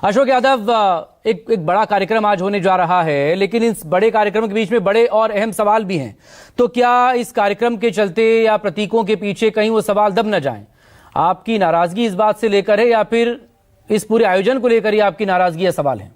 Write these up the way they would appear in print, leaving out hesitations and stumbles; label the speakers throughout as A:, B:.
A: अशोक यादव, एक बड़ा कार्यक्रम आज होने जा रहा है, लेकिन इस बड़े कार्यक्रम के बीच में बड़े और अहम सवाल भी हैं। तो क्या इस कार्यक्रम के चलते या प्रतीकों के पीछे कहीं वो सवाल दब न जाएं? आपकी नाराजगी इस बात से लेकर है या फिर इस पूरे आयोजन को लेकर ही आपकी नाराजगी या सवाल है?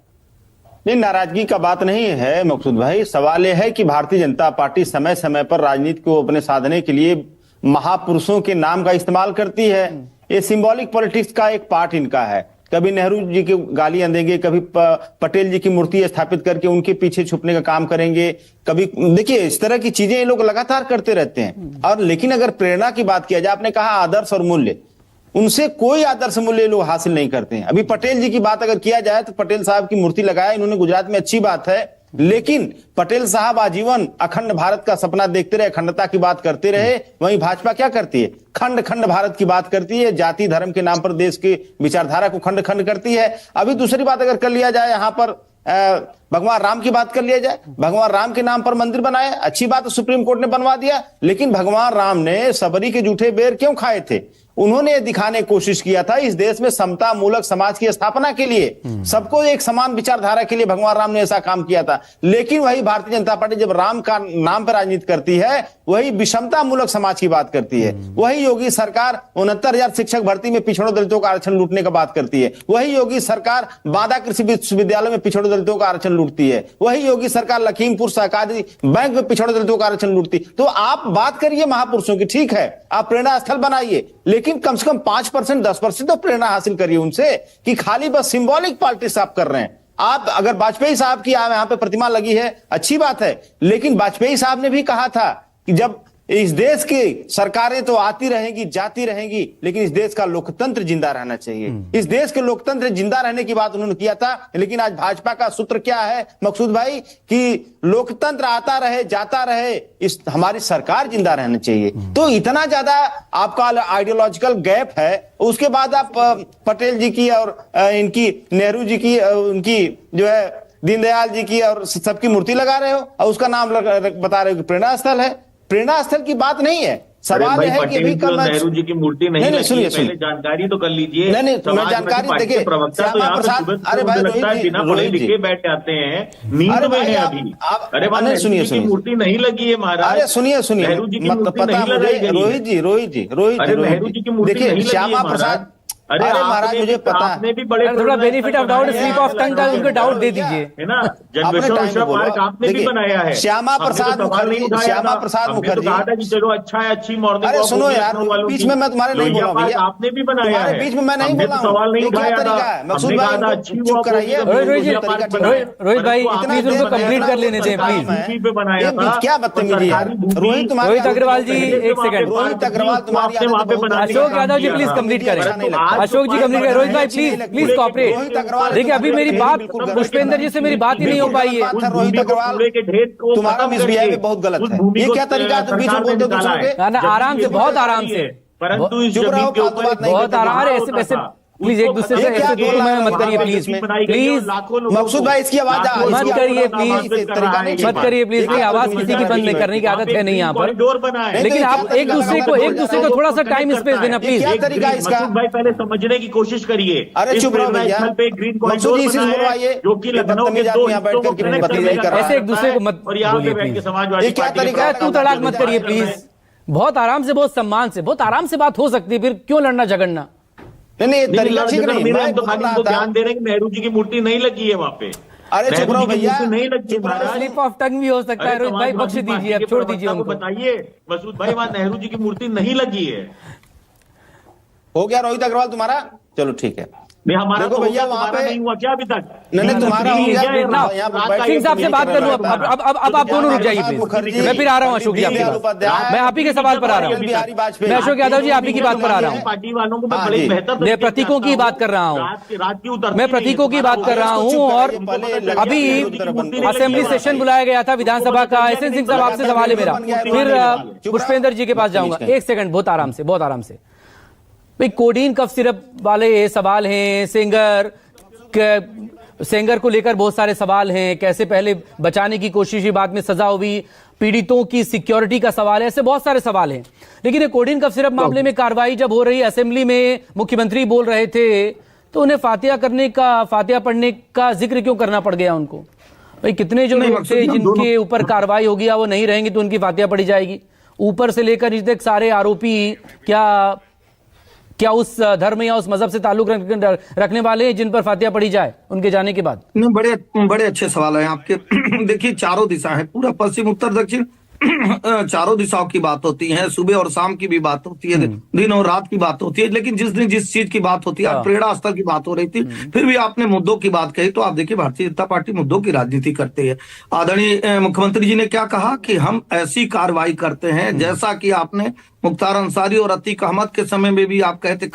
B: नहीं, नाराजगी का बात नहीं है मकसूद भाई। सवाल यह है कि भारतीय जनता पार्टी समय समय पर राजनीति को अपने साधने के लिए महापुरुषों के नाम का इस्तेमाल करती है। ये सिंबॉलिक पॉलिटिक्स का एक पार्ट इनका है। कभी नेहरू जी की गालियां देंगे, कभी पटेल जी की मूर्ति स्थापित करके उनके पीछे छुपने का काम करेंगे, कभी देखिए इस तरह की चीजें ये लोग लगातार करते रहते हैं। और लेकिन अगर प्रेरणा की बात किया जाए, आपने कहा आदर्श और मूल्य, उनसे कोई आदर्श मूल्य लोग हासिल नहीं करते हैं। अभी पटेल जी की बात अगर किया जाए तो पटेल साहब की मूर्ति लगाया इन्होंने गुजरात में, अच्छी बात है, लेकिन पटेल साहब आजीवन अखंड भारत का सपना देखते रहे, अखंडता की बात करते रहे। वहीं भाजपा क्या करती है? खंड खंड भारत की बात करती है, जाति धर्म के नाम पर देश की विचारधारा को खंड खंड करती है। अभी दूसरी बात अगर कर लिया जाए, यहां पर भगवान राम की बात कर लिया जाए, भगवान राम के नाम पर मंदिर बनाए, अच्छी बात है, सुप्रीम कोर्ट ने बनवा दिया। लेकिन भगवान राम ने सबरी के जूठे बेर क्यों खाए थे? उन्होंने ये दिखाने की कोशिश किया था इस देश में समता मूलक समाज की स्थापना के लिए, सबको एक समान विचारधारा के लिए भगवान राम ने ऐसा काम किया था। लेकिन वही भारतीय जनता पार्टी जब राम का नाम पर राजनीति करती है, वही विषमता मूलक समाज की बात करती है। वही योगी सरकार 69,000 शिक्षक भर्ती में पिछड़ों दलितों का आरक्षण लूटने का बात करती है। वही योगी सरकार बांदा कृषि विश्वविद्यालय में पिछड़ों दलितों का आरक्षण लूटती है। वही योगी सरकार लखीमपुर सहकारी बैंक में पिछड़ों दलितों का आरक्षण लूटती। तो आप बात करिए महापुरुषों की, ठीक है, आप प्रेरणा स्थल बनाइए, लेकिन कम से कम 5% 10% तो प्रेरणा हासिल करिए उनसे, कि खाली बस सिंबॉलिक पॉलिटिक्स आप कर रहे हैं। आप अगर वाजपेयी साहब की यहां पे प्रतिमा लगी है, अच्छी बात है, लेकिन वाजपेयी साहब ने भी कहा था कि जब इस देश की सरकारें तो आती रहेंगी जाती रहेंगी, लेकिन इस देश का लोकतंत्र जिंदा रहना चाहिए। इस देश के लोकतंत्र जिंदा रहने की बात उन्होंने किया था। लेकिन आज भाजपा का सूत्र क्या है मकसूद भाई, कि लोकतंत्र आता रहे जाता रहे, इस हमारी सरकार जिंदा रहना चाहिए। तो इतना ज्यादा आपका आइडियोलॉजिकल गैप है। उसके बाद आप पटेल जी की और इनकी नेहरू जी की, उनकी जो है दीनदयाल जी की और सबकी मूर्ति लगा रहे हो और उसका नाम बता रहे हो कि प्रेरणा स्थल है। प्रेरणा स्थल की बात नहीं है। सवाल है कि अभी कल
C: नेहरू जी की मूर्ति नहीं,
B: सुनिए
C: पहले जानकारी तो कर लीजिए।
B: नहीं मैं जानकारी देखिए,
C: श्यामा प्रसाद, अरे भाई बिना पढ़े लिखे बैठ जाते हैं, नींद में है अभी। अरे भाई सुनिए, मूर्ति नहीं लगी है महाराज।
B: अरे सुनिए
C: नेहरू जी की मूर्ति नहीं लगाई गई।
B: रोहित जी नेहरू जी की मूर्ति देखिए, श्यामा प्रसाद, अरे महाराज मुझे पता है,
C: आपने भी बड़े
A: थोड़ा benefit of doubt, slip of tongue का उनको डाउट दे दीजिए,
C: है ना। जगदीश्वर पार्क आपने भी बनाया है।
B: श्यामा प्रसाद मुखर्जी
C: कहा था कि चलो अच्छा है, अच्छी मॉर्निंग।
B: अरे सुनो यार, बीच में मैं तुम्हारे नहीं बोला भैया,
C: आपने भी बनाया है,
B: बीच में मैं नहीं बोला,
C: सवाल नहीं उठाया था।
B: मकसूद भाई चुप कराइए।
A: रोहित भाई प्लीज उनको कंप्लीट कर लेने दें प्लीज।
C: बनाया था,
B: क्या बदतमीजी है
A: रोहित अग्रवाल जी, एक सेकंड।
B: रोहित अग्रवाल तुम्हारी
A: अशोक यादव जी प्लीज कंप्लीट करें। अशोक जी कंप्लीट करें। रोहित भाई प्लीज कॉपरेट। देखिए अभी मेरी बात पुष्पेंद्र जी से मेरी बात ही नहीं हो पाई है।
B: रोहित अग्रवाल तुम्हारा मिसबिहेव बहुत गलत है। ये क्या तरीका है, तुम बीच में बोलते हो दूसरों के?
A: ना आराम से, बहुत आराम से,
C: परंतु इस जमीन के ऊपर
A: बहुत आराम। ऐसे वैसे प्लीज एक दूसरे से ऐसे दूर में मत करिए प्लीज
B: मकसूद भाई, इसकी आवाज
A: मत करिए प्लीज, मत करिए प्लीज। नहीं, आवाज किसी की बंद नहीं करने की आदत है नहीं यहाँ पर, लेकिन आप एक दूसरे को थोड़ा सा टाइम स्पेस देना प्लीज।
B: क्या तरीका इसका
C: भाई, पहले समझने की कोशिश करिए।
B: अरे चुप रहो भैया,
C: ग्रीन कॉरिडोर जो कि लखनऊ के दो
A: ऐसे एक दूसरे को मत बोलिए।
C: समाजवादी
B: क्या तरीका है?
A: तू तड़ाक मत करिए प्लीज। बहुत आराम से, बहुत सम्मान से, बहुत आराम से बात हो सकती है, फिर क्यों लड़ना झगड़ना?
B: नहीं, तरीका ठीक नहीं।
C: मैं तो खाली इनको ध्यान दे रहे हैं कि नेहरू जी की मूर्ति नहीं लगी है वहाँ पे।
B: अरे चुप रहो भैया,
C: नहीं लगी है,
A: स्लिप ऑफ टंग भी हो सकता है। रोहित भाई बख्श दीजिए, अब छोड़ दीजिए उनको।
C: बताइए मसूद भाई, वहाँ नेहरू जी की मूर्ति नहीं लगी है।
B: हो गया रोहित अग्रवाल तुम्हारा? चलो ठीक है।
C: हमारा
B: देखो भैया, वहाँ पे
C: नहीं हुआ क्या अभी तक?
B: नहीं तुम्हारा हो गया।
A: सिंह साहब से बात कर लूं। अब आप दोनों रुक जाइए प्लीज। मैं फिर आ रहा हूँ अशोक जी, मैं आप ही के सवाल पर आ रहा हूँ। मैं अशोक यादव जी आप ही की बात पर आ रहा हूँ।
C: पार्टी वालों को बड़े बेहतर,
A: मैं प्रतीकों की बात कर रहा हूँ, मैं प्रतीकों की बात कर रहा हूँ। और अभी असेंबली सेशन बुलाया गया था विधानसभा का। एसएन सिंह साहब आपसे सवाल है मेरा, फिर पुष्पेंद्र जी के पास जाऊंगा। एक सेकंड, बहुत आराम से, बहुत आराम से। भाई कोडीन कफ सिरप वाले सवाल हैं, सेंगर को लेकर बहुत सारे सवाल हैं, कैसे पहले बचाने की कोशिश हुई, बाद में सजा हुई, पीड़ितों की सिक्योरिटी का सवाल है, ऐसे बहुत सारे सवाल हैं। लेकिन ये कोडीन कफ सिरप मामले में कार्रवाई जब हो रही, असेंबली में मुख्यमंत्री बोल रहे थे, तो उन्हें फातिहा पढ़ने का जिक्र क्यों करना पड़ गया उनको? भाई कितने जो लोग थे जिनके ऊपर कार्रवाई होगी वो नहीं रहेंगी तो उनकी फातिहा पढ़ी जाएगी। ऊपर से लेकर नीचे तक सारे आरोपी क्या उस धर्म या उस मजहब से ताल्लुक रखने वाले हैं जिन पर फातिहा पढ़ी जाए उनके जाने के बाद?
D: नहीं, बड़े अच्छे सवाल है आपके। देखिए, चारों दिशा है, पूरा पश्चिम उत्तर दक्षिण चारों दिशाओं की बात होती है, सुबह और शाम की भी बात होती है, दिन और रात की बात होती है। लेकिन जिस दिन जिस चीज की बात होती है, आज प्रेरणा स्थल की बात हो रही थी, फिर भी आपने मुद्दों की बात कही, तो आप देखिए भारतीय जनता पार्टी मुद्दों की राजनीति करती है। आदरणीय मुख्यमंत्री जी ने क्या कहा कि हम ऐसी कार्रवाई करते हैं, जैसा कि आपने मुख्तार अंसारी और अतीक अहमद के समय में भी आप कहते